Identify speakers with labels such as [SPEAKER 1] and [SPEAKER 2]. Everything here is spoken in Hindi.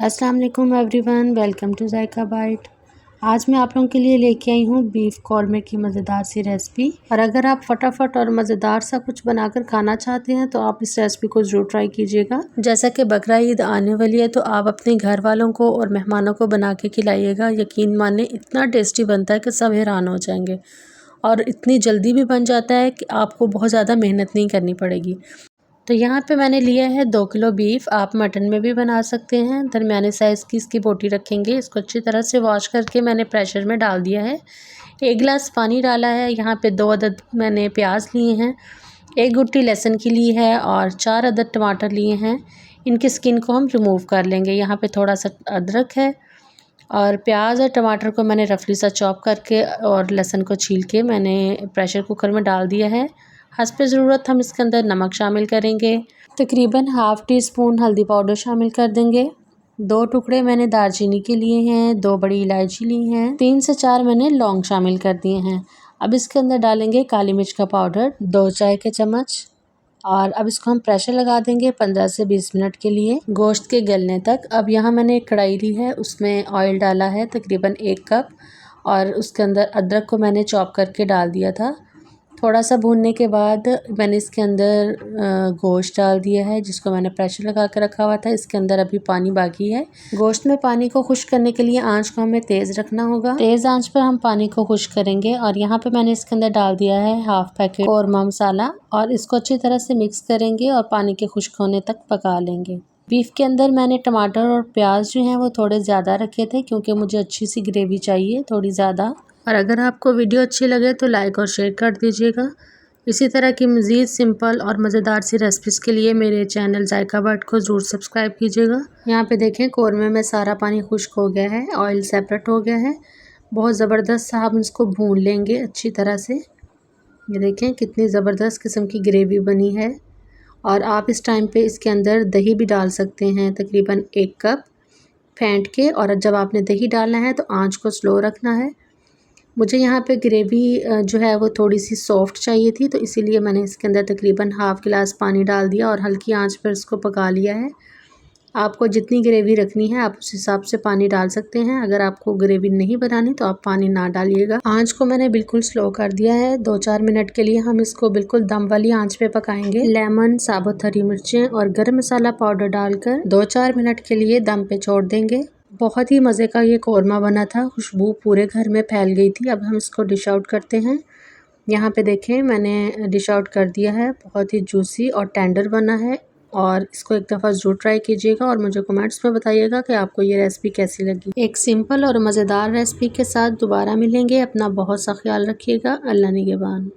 [SPEAKER 1] अस्सलाम वालेकुम everyone, welcome to Zaika bite. आज मैं आप लोगों के लिए लेके आई हूँ बीफ कौरमे की मज़ेदार सी रेसिपी। और अगर आप फटाफट और मज़ेदार सा कुछ बनाकर खाना चाहते हैं तो आप इस रेसिपी को ज़रूर ट्राई कीजिएगा। जैसा कि बकरा ईद आने वाली है तो आप अपने घर वालों को और मेहमानों को बना के खिलाइएगा। यकीन माने इतना टेस्टी बनता है कि सब हैरान हो जाएंगे और इतनी जल्दी भी बन जाता है कि आपको बहुत ज़्यादा मेहनत नहीं करनी पड़ेगी। तो यहाँ पे मैंने लिया है 2 किलो बीफ। आप मटन में भी बना सकते हैं। दरमियाने साइज़ की इसकी बोटी रखेंगे। इसको अच्छी तरह से वॉश करके मैंने प्रेशर में डाल दिया है। 1 गिलास पानी डाला है। यहाँ पे 2 अदद मैंने प्याज लिए हैं, 1 गुट्टी लहसुन की ली है और 4 अदद टमाटर लिए हैं। इनकी स्किन को हम रिमूव कर लेंगे। यहाँ पे थोड़ा सा अदरक है और प्याज और टमाटर को मैंने रफली सा चॉप करके और लहसुन को छील के मैंने प्रेशर कुकर में डाल दिया है। हस्ब ज़रूरत हम इसके अंदर नमक शामिल करेंगे। तकरीबन ½ टी स्पून हल्दी पाउडर शामिल कर देंगे। 2 टुकड़े मैंने दालचीनी के लिए हैं, 2 बड़ी इलायची ली हैं, 3 से 4 मैंने लौंग शामिल कर दिए हैं। अब इसके अंदर डालेंगे काली मिर्च का पाउडर 2 चाय के चम्मच और अब इसको हम प्रेशर लगा देंगे 15 से 20 मिनट के लिए, गोश्त के गलने तक। अब यहाँ मैंने एक कढ़ाई ली है, उसमें ऑयल डाला है तकरीबन 1 कप और उसके अंदर अदरक को मैंने चॉप करके डाल दिया था। थोड़ा सा भूनने के बाद मैंने इसके अंदर गोश्त डाल दिया है जिसको मैंने प्रेशर लगा कर रखा हुआ था। इसके अंदर अभी पानी बाकी है। गोश्त में पानी को खुश्क करने के लिए आंच को हमें तेज़ रखना होगा। तेज़ आंच पर हम पानी को खुश्क करेंगे और यहाँ पे मैंने इसके अंदर डाल दिया है ½ पैकेट कौरमा मसाला और इसको अच्छी तरह से मिक्स करेंगे और पानी के खुश्क होने तक पका लेंगे। बीफ के अंदर मैंने टमाटर और प्याज जो हैं वो थोड़े ज़्यादा रखे थे क्योंकि मुझे अच्छी सी ग्रेवी चाहिए, थोड़ी ज़्यादा। और अगर आपको वीडियो अच्छी लगे तो लाइक और शेयर कर दीजिएगा। इसी तरह की मज़ीद सिंपल और मज़ेदार सी रेसिपीज़ के लिए मेरे चैनल जायका बाइट को ज़रूर सब्सक्राइब कीजिएगा। यहाँ पे देखें कौरमे में सारा पानी खुश्क हो गया है, ऑयल सेपरेट हो गया है। बहुत ज़बरदस्त सा हम इसको भून लेंगे अच्छी तरह से। ये देखें कितनी ज़बरदस्त किस्म की ग्रेवी बनी है। और आप इस टाइम पे इसके अंदर दही भी डाल सकते हैं, तकरीबन 1 कप फेंट के। और जब आपने दही डालना है तो आँच को स्लो रखना है। मुझे यहाँ पे ग्रेवी जो है वो थोड़ी सी सॉफ्ट चाहिए थी तो इसीलिए मैंने इसके अंदर तकरीबन ½ गिलास पानी डाल दिया और हल्की आंच पर इसको पका लिया है। आपको जितनी ग्रेवी रखनी है आप उस हिसाब से पानी डाल सकते हैं। अगर आपको ग्रेवी नहीं बनानी तो आप पानी ना डालिएगा। आंच को मैंने बिल्कुल स्लो कर दिया है। 2-4 मिनट के लिए हम इसको बिल्कुल दम वाली आंच पे पकाएंगे। लेमन, साबुत हरी मिर्चें और गरम मसाला पाउडर डालकर 2-4 मिनट के लिए दम पे छोड़ देंगे। बहुत ही मज़े का ये कौरमा बना था, खुशबू पूरे घर में फैल गई थी। अब हम इसको डिश आउट करते हैं। यहाँ पे देखें मैंने डिश आउट कर दिया है। बहुत ही जूसी और टेंडर बना है और इसको एक दफ़ा ज़रूर ट्राई कीजिएगा और मुझे कमेंट्स में बताइएगा कि आपको ये रेसिपी कैसी लगी। एक सिंपल और मज़ेदार रेसिपी के साथ दोबारा मिलेंगे। अपना बहुत सा ख्याल रखिएगा। अल्लाह निगहबान।